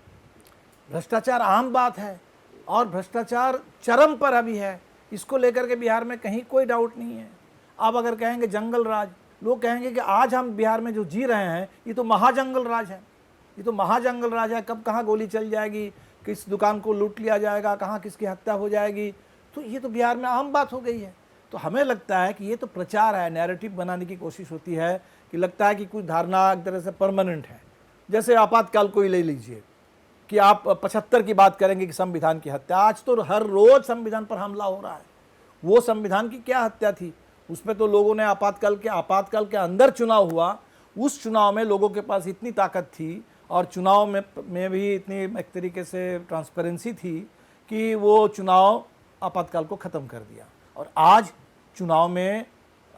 भ्रष्टाचार आम बात है और भ्रष्टाचार चरम पर अभी है। इसको लेकर के बिहार में कहीं कोई डाउट नहीं है। आप अगर कहेंगे जंगल राज, लोग कहेंगे कि आज हम बिहार में जो जी रहे हैं ये तो महाजंगल राज है, ये तो महाजंगल राज है। कब कहाँ गोली चल जाएगी, किस दुकान को लूट लिया जाएगा, कहाँ किसकी हत्या हो जाएगी, तो ये तो बिहार में आम बात हो गई है। तो हमें लगता है कि ये तो प्रचार है, नैरेटिव बनाने की कोशिश होती है कि लगता है कि कुछ धारणा एक तरह से परमानेंट है। जैसे आपातकाल को ही ले लीजिए कि आप 75 की बात करेंगे कि संविधान की हत्या, आज तो हर रोज संविधान पर हमला हो रहा है। वो संविधान की क्या हत्या थी, उसमें तो लोगों ने आपातकाल के अंदर चुनाव हुआ, उस चुनाव में लोगों के पास इतनी ताकत थी और चुनाव में भी इतनी एक तरीके से ट्रांसपेरेंसी थी कि वो चुनाव आपातकाल को ख़त्म कर दिया। और आज चुनाव में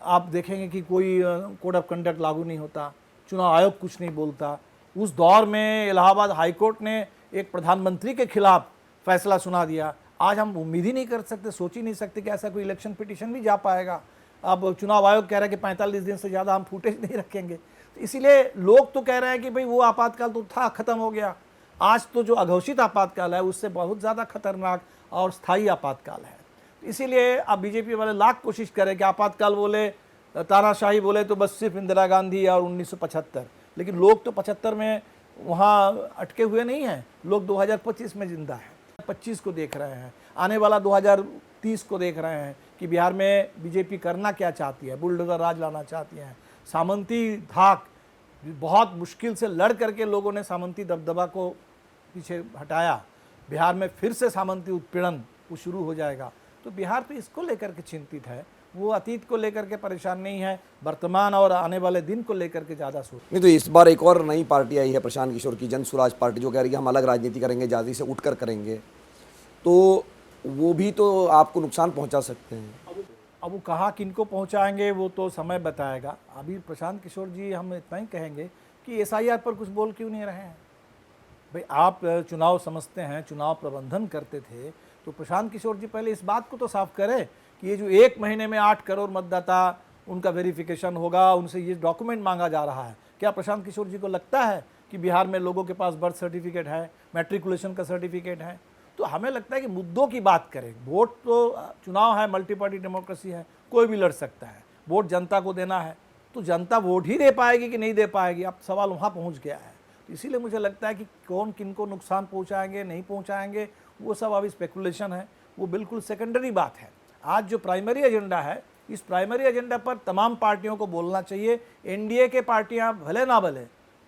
आप देखेंगे कि कोई कोड ऑफ कंडक्ट लागू नहीं होता, चुनाव आयोग कुछ नहीं बोलता। उस दौर में इलाहाबाद हाईकोर्ट ने एक प्रधानमंत्री के खिलाफ फैसला सुना दिया। आज हम उम्मीद ही नहीं कर सकते, सोच ही नहीं सकते कि ऐसा कोई इलेक्शन पिटीशन भी जा पाएगा। अब चुनाव आयोग कह रहा है कि 45 दिन से ज़्यादा हम फुटेज नहीं रखेंगे। तो इसीलिए लोग तो कह रहे हैं कि भाई वो आपातकाल तो था, ख़त्म हो गया। आज तो जो अघोषित आपातकाल है उससे बहुत ज़्यादा खतरनाक और स्थायी आपातकाल है। इसीलिए अब बीजेपी वाले लाख कोशिश करें कि आपातकाल बोले, तानाशाही बोले तो बस सिर्फ इंदिरा गांधी और 1975, लेकिन लोग तो 75 में वहाँ अटके हुए नहीं हैं, लोग 2025 में जिंदा है, 25 को देख रहे हैं, आने वाला 2030 को देख रहे हैं कि बिहार में बीजेपी करना क्या चाहती है, बुलडोजर राज लाना चाहती है। सामंती धाक बहुत मुश्किल से लड़ करके लोगों ने सामंती दबदबा को पीछे हटाया, बिहार में फिर से सामंती उत्पीड़न वो शुरू हो जाएगा। तो बिहार तो इसको लेकर के चिंतित है, वो अतीत को लेकर के परेशान नहीं है, वर्तमान और आने वाले दिन को लेकर के ज़्यादा सोच। नहीं तो इस बार एक और नई पार्टी आई है प्रशांत किशोर की, जन स्वराज पार्टी, जो कह रही है हम अलग राजनीति करेंगे, जाति से उठकर करेंगे, तो वो भी तो आपको नुकसान पहुंचा सकते हैं। अब वो कहाँ किनको पहुंचाएंगे वो तो समय बताएगा। अभी प्रशांत किशोर जी, हम इतना ही कहेंगे कि एसआईआर पर कुछ बोल क्यों नहीं रहे हैं। भाई आप चुनाव समझते हैं, चुनाव प्रबंधन करते थे, तो प्रशांत किशोर जी पहले इस बात को तो साफ करें कि ये जो 1 महीने में 8 करोड़ मतदाता उनका वेरिफिकेशन होगा, उनसे ये डॉक्यूमेंट मांगा जा रहा है, क्या प्रशांत किशोर जी को लगता है कि बिहार में लोगों के पास बर्थ सर्टिफिकेट है, मैट्रिकुलेशन का सर्टिफिकेट है? तो हमें लगता है कि मुद्दों की बात करें। वोट तो, चुनाव है, मल्टी पार्टी डेमोक्रेसी है, कोई भी लड़ सकता है, वोट जनता को देना है, तो जनता वोट ही दे पाएगी कि नहीं दे पाएगी, अब सवाल वहाँ पहुँच गया है। तो इसीलिए मुझे लगता है कि कौन किनको नुकसान पहुँचाएंगे नहीं पहुँचाएंगे वो सब अभी स्पेकुलेशन है, वो बिल्कुल सेकेंडरी बात है। आज जो प्राइमरी एजेंडा है, इस प्राइमरी एजेंडा पर तमाम पार्टियों को बोलना चाहिए। एनडीए के पार्टियां भले ना भले,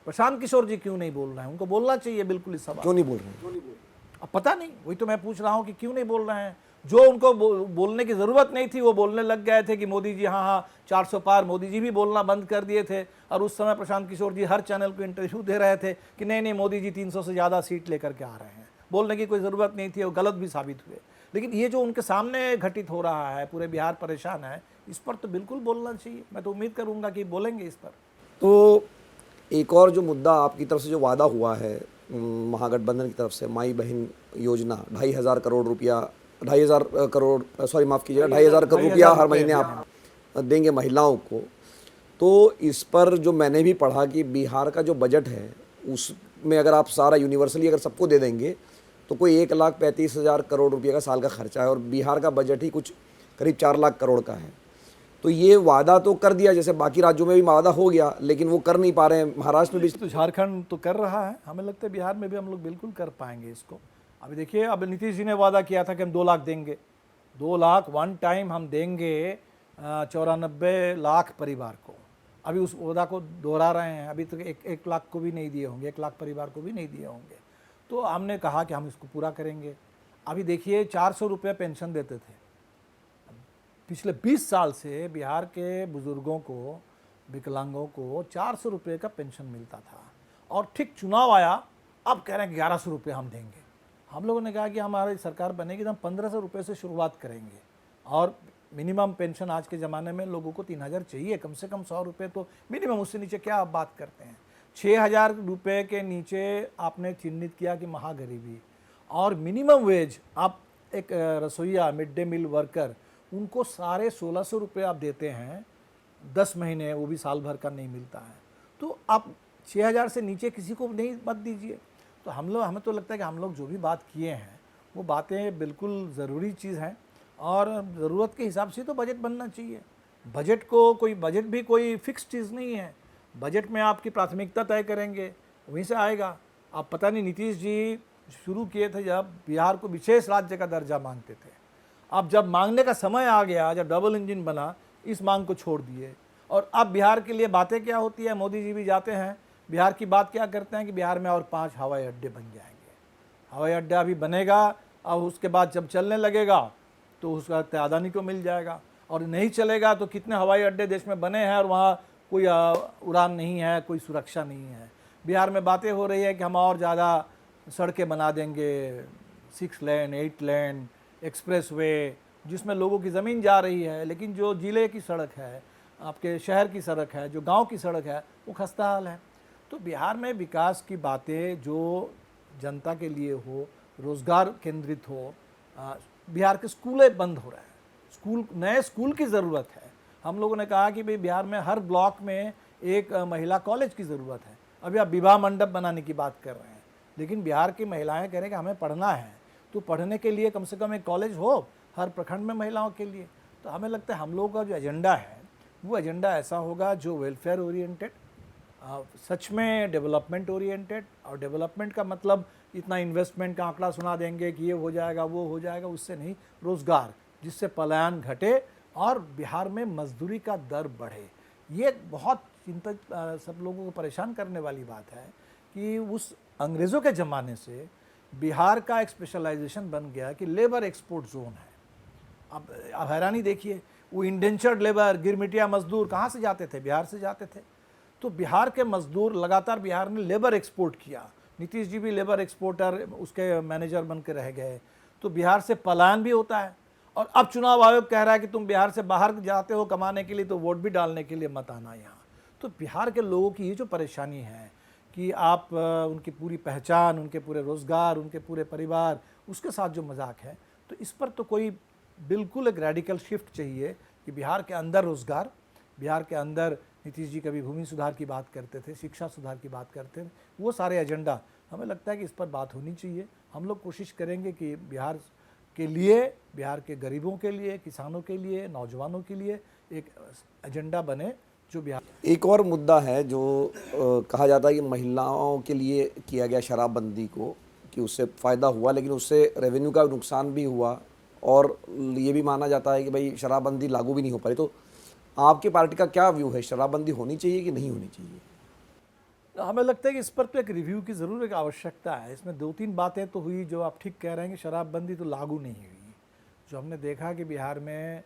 प्रशांत किशोर जी क्यों नहीं बोल रहे हैं, उनको बोलना चाहिए बिल्कुल इस सवाल। क्यों नहीं बोल रहे हैं? अब पता नहीं, वही तो मैं पूछ रहा हूं कि क्यों नहीं बोल रहे हैं। जो उनको बोलने की ज़रूरत नहीं थी वो बोलने लग गए थे कि मोदी जी हाँ हाँ 400 पार, मोदी जी भी बोलना बंद कर दिए थे। और उस समय प्रशांत किशोर जी हर चैनल को इंटरव्यू दे रहे थे कि नहीं नहीं मोदी जी 300 से ज़्यादा सीट लेकर के आ रहे हैं, बोलने की कोई ज़रूरत नहीं थी, वो गलत भी साबित हुए। लेकिन ये जो उनके सामने घटित हो रहा है, पूरे बिहार परेशान है, इस पर तो बिल्कुल बोलना चाहिए। मैं तो उम्मीद करूँगा कि बोलेंगे इस पर। तो एक और जो मुद्दा आपकी तरफ से जो वादा हुआ है महागठबंधन की तरफ से, माई बहन योजना, 2,500 करोड़ रुपया, 2,500 करोड़ सॉरी माफ़ कीजिएगा, 2,500 करोड़ रुपया हर महीने आप देंगे महिलाओं को। तो इस पर जो मैंने भी पढ़ा कि बिहार का जो बजट है उसमें अगर आप सारा यूनिवर्सली अगर सबको दे देंगे तो कोई 1,35,000 करोड़ रुपये का साल का खर्चा है, और बिहार का बजट ही कुछ करीब 4 लाख करोड़ का है। तो ये वादा तो कर दिया, जैसे बाकी राज्यों में भी वादा हो गया, लेकिन वो कर नहीं पा रहे हैं। महाराष्ट्र में भी तो झारखंड तो कर रहा है, हमें लगता है बिहार में भी हम लोग बिल्कुल कर पाएंगे इसको। अभी देखिए, अब नीतीश जी ने वादा किया था कि हम 2 लाख देंगे, 2 लाख वन टाइम हम देंगे 94 लाख परिवार को। अभी उस वादा को दोहरा रहे हैं, अभी तक 1 लाख को भी नहीं दिए होंगे, 1 लाख परिवार को भी नहीं दिए होंगे। तो हमने कहा कि हम इसको पूरा करेंगे। अभी देखिए 400 रुपये पेंशन देते थे, पिछले 20 साल से बिहार के बुज़ुर्गों को, विकलांगों को 400 रुपये का पेंशन मिलता था, और ठीक चुनाव आया, अब कह रहे हैं कि 1100 रुपये हम देंगे। हम लोगों ने कहा कि हमारी सरकार बनेगी तो हम 1500 रुपये से शुरुआत करेंगे, और मिनिमम पेंशन आज के ज़माने में लोगों को 3000 चाहिए, कम से कम 100 रुपये तो मिनिमम, उससे नीचे क्या आप बात करते हैं। 6000 रुपये के नीचे आपने चिन्हित किया कि महागरीबी, और मिनिमम वेज आप एक रसोइया, मिड डे मील वर्कर, उनको साढ़े 1600 रुपये आप देते हैं 10 महीने, वो भी साल भर का नहीं मिलता है। तो आप 6000 से नीचे किसी को नहीं मत दीजिए। तो हमें तो लगता है कि हम लोग जो भी बात किए हैं वो बातें बिल्कुल ज़रूरी चीज़ हैं, और ज़रूरत के हिसाब से तो बजट बनना चाहिए। बजट भी कोई फिक्स चीज़ नहीं है। बजट में आपकी प्राथमिकता तय करेंगे, वहीं से आएगा। आप पता नहीं, नीतीश जी शुरू किए थे जब बिहार को विशेष राज्य का दर्जा मांगते थे, अब जब मांगने का समय आ गया, जब डबल इंजन बना, इस मांग को छोड़ दिए। और अब बिहार के लिए बातें क्या होती है, मोदी जी भी जाते हैं बिहार की बात क्या करते हैं कि बिहार में और 5 हवाई अड्डे बन जाएंगे। हवाई अड्डा भी बनेगा, अब उसके बाद जब चलने लगेगा तो उसका अदानी को मिल जाएगा, और नहीं चलेगा तो कितने हवाई अड्डे देश में बने हैं और वहाँ कोई उड़ान नहीं है, कोई सुरक्षा नहीं है। बिहार में बातें हो रही है कि हम और ज़्यादा सड़कें बना देंगे, 6 लेन 8 लेन एक्सप्रेस वे, जिसमें लोगों की ज़मीन जा रही है, लेकिन जो ज़िले की सड़क है, आपके शहर की सड़क है, जो गांव की सड़क है, वो खस्ता हाल है। तो बिहार में विकास की बातें जो जनता के लिए हो, रोज़गार केंद्रित हो। बिहार के स्कूलें बंद हो रहे हैं, नए स्कूल की ज़रूरत है। हम लोगों ने कहा कि भाई बिहार में हर ब्लॉक में एक महिला कॉलेज की ज़रूरत है। अभी आप विवाह मंडप बनाने की बात कर रहे हैं, लेकिन बिहार की महिलाएं कह रहे हैं कि हमें पढ़ना है, तो पढ़ने के लिए कम से कम एक कॉलेज हो हर प्रखंड में महिलाओं के लिए। तो हमें लगता है हम लोगों का जो एजेंडा है वो एजेंडा ऐसा होगा जो वेलफेयर ओरिएंटेड, सच में डेवलपमेंट ओरिएंटेड। और डेवलपमेंट का मतलब इतना इन्वेस्टमेंट का आंकड़ा सुना देंगे कि ये हो जाएगा वो हो जाएगा, उससे नहीं। रोज़गार, जिससे पलायन घटे और बिहार में मजदूरी का दर बढ़े। ये बहुत चिंतित, सब लोगों को परेशान करने वाली बात है कि उस अंग्रेज़ों के ज़माने से बिहार का एक स्पेशलाइजेशन बन गया कि लेबर एक्सपोर्ट जोन है। अब हैरानी देखिए, वो इंडेंचर्ड लेबर, गिरमिटिया मजदूर कहाँ से जाते थे? बिहार से जाते थे। तो बिहार के मजदूर लगातार बिहार ने लेबर एक्सपोर्ट किया। नीतीश जी भी लेबर एक्सपोर्टर, उसके मैनेजर बन के रह गए। तो बिहार से पलायन भी होता है। और अब चुनाव आयोग कह रहा है कि तुम बिहार से बाहर जाते हो कमाने के लिए, तो वोट भी डालने के लिए मत आना यहाँ। तो बिहार के लोगों की ये जो परेशानी है कि आप उनकी पूरी पहचान, उनके पूरे रोज़गार, उनके पूरे परिवार, उसके साथ जो मजाक है, तो इस पर तो कोई बिल्कुल एक रेडिकल शिफ्ट चाहिए कि बिहार के अंदर रोज़गार, बिहार के अंदर नीतीश जी कभी भूमि सुधार की बात करते थे, शिक्षा सुधार की बात करते थे, वो सारे एजेंडा हमें लगता है कि इस पर बात होनी चाहिए। हम लोग कोशिश करेंगे कि बिहार के लिए, बिहार के गरीबों के लिए, किसानों के लिए, नौजवानों के लिए एक एजेंडा बने जो बिहार एक और मुद्दा है जो कहा जाता है कि महिलाओं के लिए किया गया शराबबंदी को कि उससे फ़ायदा हुआ, लेकिन उससे रेवेन्यू का नुकसान भी हुआ और ये भी माना जाता है कि भाई शराबबंदी लागू भी नहीं हो पाई। तो आपकी पार्टी का क्या व्यू है, शराबबंदी होनी चाहिए कि नहीं होनी चाहिए? हमें लगता है कि इस पर तो एक रिव्यू की ज़रूर एक आवश्यकता है। इसमें 2-3 बातें तो हुई जो आप ठीक कह रहे हैं कि शराबबंदी तो लागू नहीं हुई। जो हमने देखा कि बिहार में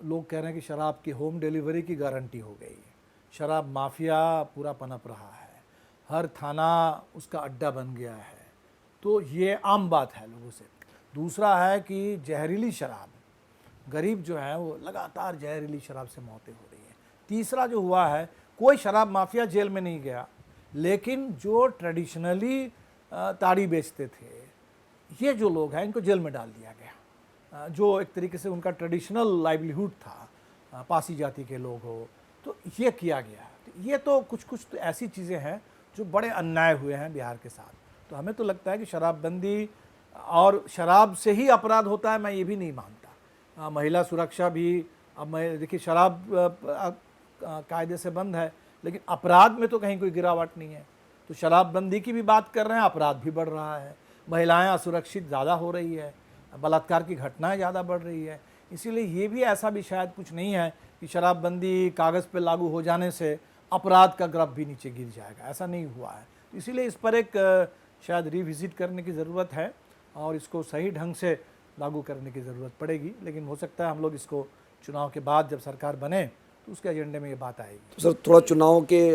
लोग कह रहे हैं कि शराब की होम डिलीवरी की गारंटी हो गई। शराब माफिया पूरा पनप रहा है, हर थाना उसका अड्डा बन गया है। तो ये आम बात है लोगों से। दूसरा है कि जहरीली शराब, गरीब जो है वो लगातार जहरीली शराब से मौतें हो रही हैं। तीसरा जो हुआ है, कोई शराब माफिया जेल में नहीं गया, लेकिन जो ट्रेडिशनली ताड़ी बेचते थे, ये जो लोग हैं इनको जेल में डाल दिया गया। जो एक तरीके से उनका ट्रेडिशनल लाइवलीहुड था, पासी जाति के लोग हो, तो ये किया गया। तो ये तो कुछ तो ऐसी चीज़ें हैं जो बड़े अन्याय हुए हैं बिहार के साथ। तो हमें तो लगता है कि शराबबंदी और शराब से ही अपराध होता है, मैं ये भी नहीं मानता। महिला सुरक्षा भी, अब मैं देखिए शराब कायदे से बंद है, लेकिन अपराध में तो कहीं कोई गिरावट नहीं है। तो शराबबंदी की भी बात कर रहे हैं, अपराध भी बढ़ रहा है, महिलाएं असुरक्षित ज़्यादा हो रही है, बलात्कार की घटनाएं ज़्यादा बढ़ रही है। इसीलिए ये भी ऐसा भी शायद कुछ नहीं है कि शराबबंदी कागज़ पे लागू हो जाने से अपराध का ग्राफ भी नीचे गिर जाएगा, ऐसा नहीं हुआ है। तो इसीलिए इस पर एक शायद रिविज़िट करने की ज़रूरत है और इसको सही ढंग से लागू करने की ज़रूरत पड़ेगी। लेकिन हो सकता है हम लोग इसको चुनाव के बाद जब सरकार बने तो उसके एजेंडे में ये बात आएगी। तो सर थोड़ा चुनाव के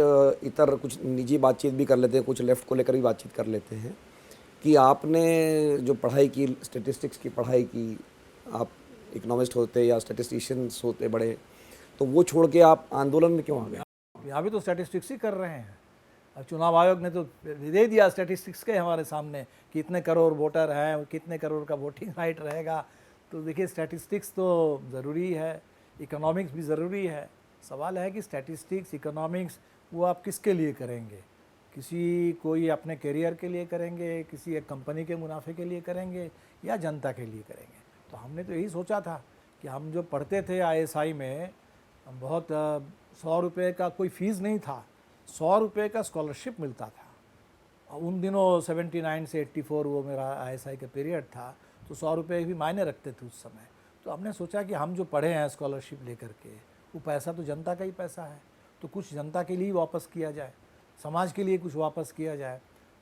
इतर कुछ निजी बातचीत भी कर लेते हैं, कुछ लेफ्ट को लेकर भी बातचीत कर लेते हैं कि आपने जो पढ़ाई की, स्टैटिस्टिक्स की पढ़ाई की, आप इकोनॉमिस्ट होते या स्टैटिस्टिशियंस होते बड़े, तो वो छोड़ के आप आंदोलन में क्यों आ गए? यहाँ भी तो स्टैटिस्टिक्स ही कर रहे हैं। अब चुनाव आयोग ने तो दे दिया स्टैटिस्टिक्स के हमारे सामने कि इतने करोड़ वोटर हैं और कितने करोड़ का वोटिंग राइट रहेगा। तो देखिए स्टैटिस्टिक्स तो ज़रूरी है, इकोनॉमिक्स भी ज़रूरी है। सवाल है कि स्टैटिस्टिक्स, इकोनॉमिक्स वो आप किसके लिए करेंगे? कोई अपने करियर के लिए करेंगे, किसी एक कंपनी के मुनाफे के लिए करेंगे या जनता के लिए करेंगे? तो हमने तो यही सोचा था कि हम जो पढ़ते थे आईएसआई में, हम बहुत 100 रुपये का कोई फ़ीस नहीं था, 100 रुपये का स्कॉलरशिप मिलता था। उन दिनों 79 से 84 वो मेरा आईएसआई का पीरियड था, तो 100 रुपये भी मायने रखते थे उस समय। तो हमने सोचा कि हम जो पढ़े हैं स्कॉलरशिप लेकर के, वो पैसा तो जनता का ही पैसा है, तो कुछ जनता के लिए वापस किया जाए, समाज के लिए कुछ वापस किया जाए।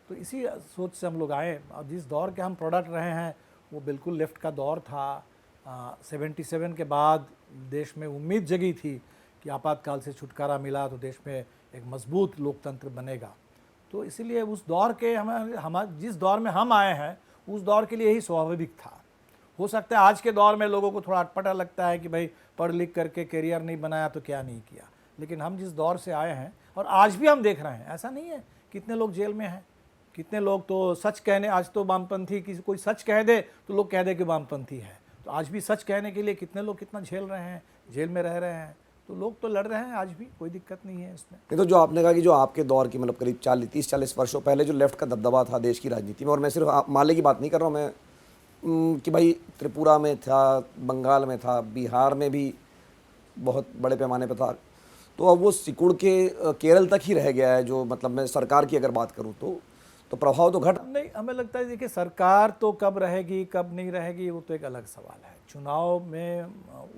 तो इसी सोच से हम लोग आए। और जिस दौर के हम प्रोडक्ट रहे हैं वो बिल्कुल लेफ्ट का दौर था। 77 के बाद देश में उम्मीद जगी थी कि आपातकाल से छुटकारा मिला तो देश में एक मजबूत लोकतंत्र बनेगा। तो इसीलिए उस दौर के हम जिस दौर में हम आए हैं उस दौर के लिए यही स्वाभाविक था। हो सकता है आज के दौर में लोगों को थोड़ा अटपटा लगता है कि भाई पढ़ लिख करके करियर नहीं बनाया तो क्या नहीं किया, लेकिन हम जिस दौर से आए हैं और आज भी हम देख रहे हैं, ऐसा नहीं है कितने लोग जेल में हैं, कितने लोग तो सच कहने, आज तो वामपंथी किसी कोई सच कह दे तो लोग कह दे कि वामपंथी है। तो आज भी सच कहने के लिए कितने लोग कितना झेल रहे हैं, जेल में रह रहे हैं। तो लोग तो लड़ रहे हैं, आज भी कोई दिक्कत नहीं है इसमें। नहीं तो जो आपने कहा कि जो आपके दौर की मतलब करीब 30-40 वर्षों पहले जो लेफ्ट का दबदबा था देश की राजनीति में, और मैं सिर्फ माले की बात नहीं कर रहा हूँ मैं, कि भाई त्रिपुरा में था, बंगाल में था, बिहार में भी बहुत बड़े पैमाने पर था, तो अब वो सिकुड़ के केरल तक ही रह गया है। जो मतलब मैं सरकार की अगर बात करूँ तो प्रभाव तो घट नहीं, हमें लगता है देखिए सरकार तो कब रहेगी कब नहीं रहेगी वो तो एक अलग सवाल है। चुनाव में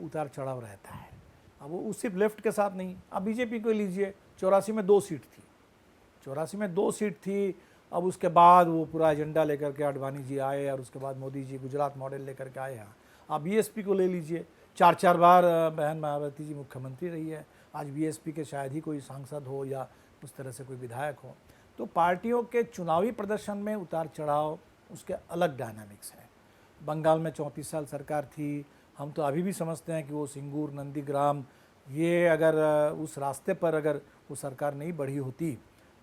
उतार चढ़ाव रहता है। अब वो सिर्फ लेफ्ट के साथ नहीं, अब बीजेपी को लीजिए, 84 में 2 सीट थी, 84 में 2 सीट थी। अब उसके बाद वो पूरा एजेंडा लेकर के आडवाणी जी आए और उसके बाद मोदी जी गुजरात मॉडल लेकर के आए हैं। अब बीएसपी को ले लीजिए, 4 बार बहन मायावती जी मुख्यमंत्री रही है। आज बीएसपी के शायद ही कोई सांसद हो या उस तरह से कोई विधायक हो। तो पार्टियों के चुनावी प्रदर्शन में उतार चढ़ाव उसके अलग डायनामिक्स हैं। बंगाल में 34 साल सरकार थी, हम तो अभी भी समझते हैं कि वो सिंगूर, नंदीग्राम, ये अगर उस रास्ते पर अगर वो सरकार नहीं बढ़ी होती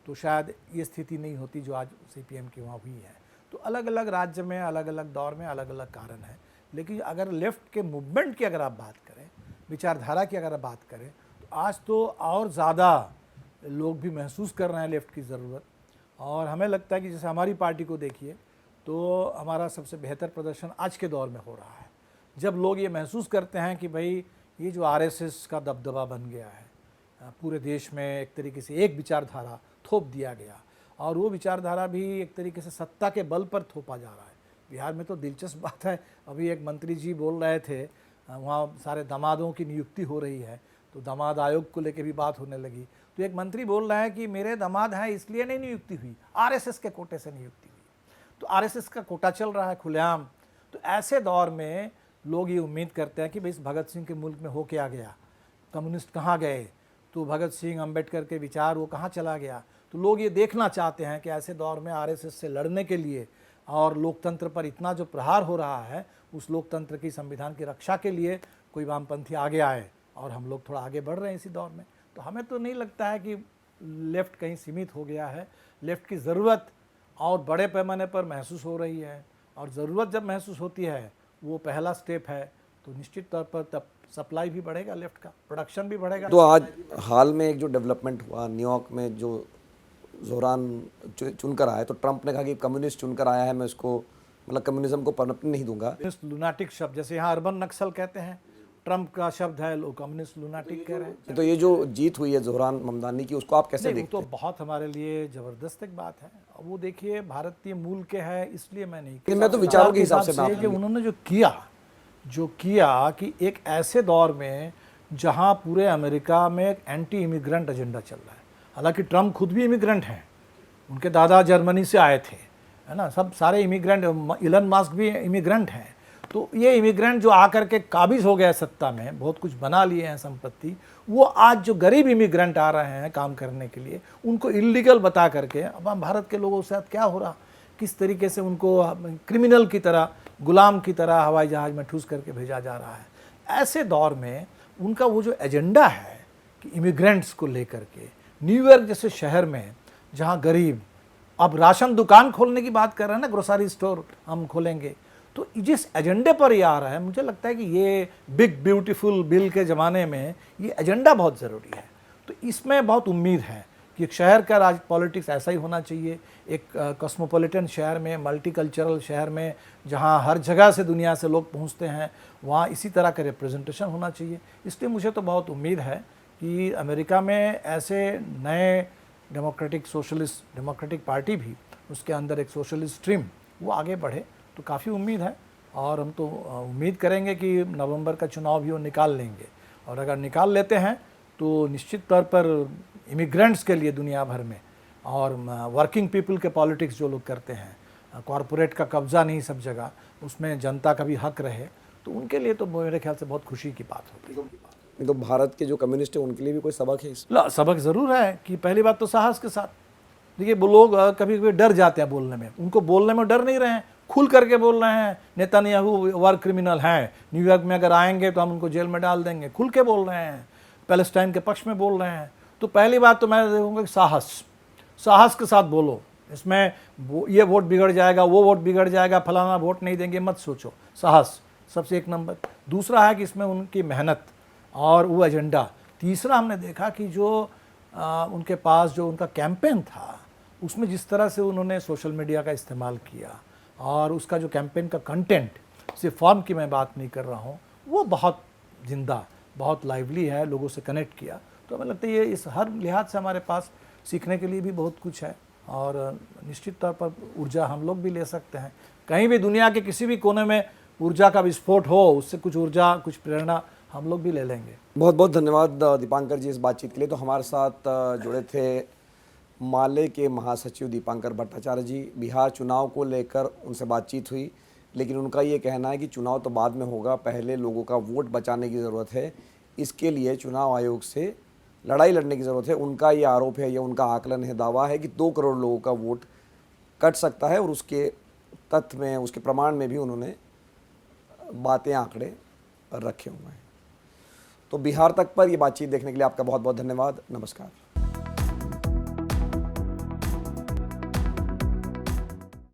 तो शायद ये स्थिति नहीं होती जो आज सीपीएम की वहाँ हुई है। तो अलग अलग राज्य में, अलग अलग दौर में अलग अलग कारण है। लेकिन अगर लेफ्ट के मूवमेंट की अगर आप बात करें, विचारधारा की अगर आप बात करें, तो आज तो और ज़्यादा लोग भी महसूस कर रहे हैं लेफ्ट की ज़रूरत। और हमें लगता है कि जैसे हमारी पार्टी को देखिए तो हमारा सबसे बेहतर प्रदर्शन आज के दौर में हो रहा है, जब लोग ये महसूस करते हैं कि भाई ये जो आरएसएस का दबदबा बन गया है, पूरे देश में एक तरीके से एक विचारधारा थोप दिया गया और वो विचारधारा भी एक तरीके से सत्ता के बल पर थोपा जा रहा है। बिहार में तो दिलचस्प बात है, अभी एक मंत्री जी बोल रहे थे वहाँ सारे दामादों की नियुक्ति हो रही है, तो दामाद आयोग को लेकर भी बात होने लगी। तो एक मंत्री बोल रहा है कि मेरे दामाद हैं इसलिए नहीं नियुक्ति हुई, आरएसएस के कोटे से नियुक्ति हुई। तो आरएसएस का कोटा चल रहा है खुलेआम। तो ऐसे दौर में लोग ये उम्मीद करते हैं कि भाई इस भगत सिंह के मुल्क में हो क्या गया, कम्युनिस्ट कहाँ गए, तो भगत सिंह अम्बेडकर के विचार वो कहाँ चला गया। तो लोग ये देखना चाहते हैं कि ऐसे दौर में आरएसएस से लड़ने के लिए और लोकतंत्र पर इतना जो प्रहार हो रहा है, उस लोकतंत्र की संविधान की रक्षा के लिए कोई वामपंथी आगे आए और हम लोग थोड़ा आगे बढ़ रहे हैं इसी दौर में। तो हमें तो नहीं लगता है कि लेफ़्ट कहीं सीमित हो गया है। लेफ़्ट की ज़रूरत और बड़े पैमाने पर महसूस हो रही है, और ज़रूरत जब महसूस होती है वो पहला स्टेप है, तो निश्चित तौर पर तब सप्लाई भी बढ़ेगा, लेफ़्ट का प्रोडक्शन भी बढ़ेगा। तो आज हाल में एक जो डेवलपमेंट हुआ न्यूयॉर्क में, जो ज़ोहरान चुनकर आया, तो ट्रंप ने कहा कि कम्युनिस्ट चुनकर आया है, मैं उसको मतलब कम्युनिज्म को पनपने नहीं दूंगा। लुनाटिक शब्द, जैसे यहाँ अर्बन नक्सल कहते हैं, ट्रंप का शब्द है, लोग कम्युनिस्ट लुनाटिक कह रहे हैं। तो ये जो जीत हुई है ज़ोहरान ममदानी की, उसको आप कैसे देखते तो बहुत हमारे लिए ज़बरदस्त एक बात है। वो देखिए भारतीय मूल के है, इसलिए मैं नहीं, हैं? मैं तो विचारों के हिसाब से कि उन्होंने जो किया कि एक ऐसे दौर में जहां पूरे अमेरिका में एक एंटी इमिग्रेंट एजेंडा चल रहा है। हालांकि ट्रंप खुद भी इमिग्रेंट हैं, उनके दादा जर्मनी से आए थे, है ना, सब सारे इमिग्रेंट, इलन मस्क भी इमिग्रेंट हैं। तो ये इमिग्रेंट जो आकर के काबिज हो गए सत्ता में, बहुत कुछ बना लिए हैं संपत्ति, वो आज जो गरीब इमिग्रेंट आ रहे हैं काम करने के लिए, उनको इलीगल बता करके, अब हम भारत के लोगों के साथ क्या हो रहा, किस तरीके से उनको क्रिमिनल की तरह, गुलाम की तरह हवाई जहाज़ में ठूस करके भेजा जा रहा है। ऐसे दौर में उनका वो जो एजेंडा है कि इमिग्रेंट्स को लेकर के, न्यूयॉर्क जैसे शहर में जहाँ गरीब अब राशन दुकान खोलने की बात कर रहे हैं ना, ग्रोसरी स्टोर हम खोलेंगे, तो जिस एजेंडे पर ये आ रहा है, मुझे लगता है कि ये बिग ब्यूटीफुल बिल के ज़माने में ये एजेंडा बहुत ज़रूरी है। तो इसमें बहुत उम्मीद है कि एक शहर का राज पॉलिटिक्स ऐसा ही होना चाहिए, एक कॉस्मोपॉलिटन शहर में, मल्टीकल्चरल शहर में, जहाँ हर जगह से दुनिया से लोग पहुँचते हैं, वहाँ इसी तरह का रिप्रेजेंटेशन होना चाहिए। इसलिए मुझे तो बहुत उम्मीद है कि अमेरिका में ऐसे नए डेमोक्रेटिक पार्टी भी, उसके अंदर एक सोशलिस्ट स्ट्रीम, वो आगे बढ़े, तो काफ़ी उम्मीद है। और हम तो उम्मीद करेंगे कि नवंबर का चुनाव भी वो निकाल लेंगे, और अगर निकाल लेते हैं तो निश्चित तौर पर इमिग्रेंट्स के लिए दुनिया भर में, और वर्किंग पीपल के पॉलिटिक्स जो लोग करते हैं, कॉरपोरेट का कब्ज़ा नहीं सब जगह, उसमें जनता का भी हक रहे, तो उनके लिए तो मेरे ख्याल से बहुत खुशी की बात होगी। तो भारत के जो कम्युनिस्ट है उनके लिए भी कोई सबक है ला सबक ज़रूर है कि पहली बात तो साहस के साथ, देखिए वो लोग कभी कभी डर जाते हैं बोलने में, उनको बोलने में डर नहीं रहे हैं, खुल करके बोल रहे हैं नेतन्याहू वार क्रिमिनल हैं, न्यूयॉर्क में अगर आएंगे तो हम उनको जेल में डाल देंगे, खुल के बोल रहे हैं, पैलेस्टाइन के पक्ष में बोल रहे हैं। तो पहली बात तो मैं देखूँगा कि साहस के साथ बोलो, इसमें ये वोट बिगड़ जाएगा, वो वोट बिगड़ जाएगा, फलाना वोट नहीं देंगे, मत सोचो, साहस सबसे एक नंबर। दूसरा है कि इसमें उनकी मेहनत और वो एजेंडा। तीसरा हमने देखा कि जो उनके पास जो उनका कैंपेन था, उसमें जिस तरह से उन्होंने सोशल मीडिया का इस्तेमाल किया, और उसका जो कैंपेन का कंटेंट, सिर्फ फॉर्म की मैं बात नहीं कर रहा हूँ, वो बहुत जिंदा, बहुत लाइवली है, लोगों से कनेक्ट किया। तो हमें लगता है ये इस हर लिहाज से हमारे पास सीखने के लिए भी बहुत कुछ है, और निश्चित तौर पर ऊर्जा हम लोग भी ले सकते हैं। कहीं भी दुनिया के किसी भी कोने में ऊर्जा का विस्फोट हो, उससे कुछ ऊर्जा, कुछ प्रेरणा हम लोग भी ले लेंगे। बहुत बहुत धन्यवाद दीपांकर जी इस बातचीत के लिए। तो हमारे साथ जुड़े थे माले के महासचिव दीपांकर भट्टाचार्य जी। बिहार चुनाव को लेकर उनसे बातचीत हुई, लेकिन उनका ये कहना है कि चुनाव तो बाद में होगा, पहले लोगों का वोट बचाने की ज़रूरत है, इसके लिए चुनाव आयोग से लड़ाई लड़ने की ज़रूरत है। उनका ये आरोप है, या उनका आकलन है, दावा है कि 2 करोड़ लोगों का वोट कट सकता है, और उसके तथ्य में, उसके प्रमाण में भी उन्होंने बातें, आंकड़े रखे हुए हैं। तो बिहार तक पर ये बातचीत देखने के लिए आपका बहुत बहुत धन्यवाद। नमस्कार।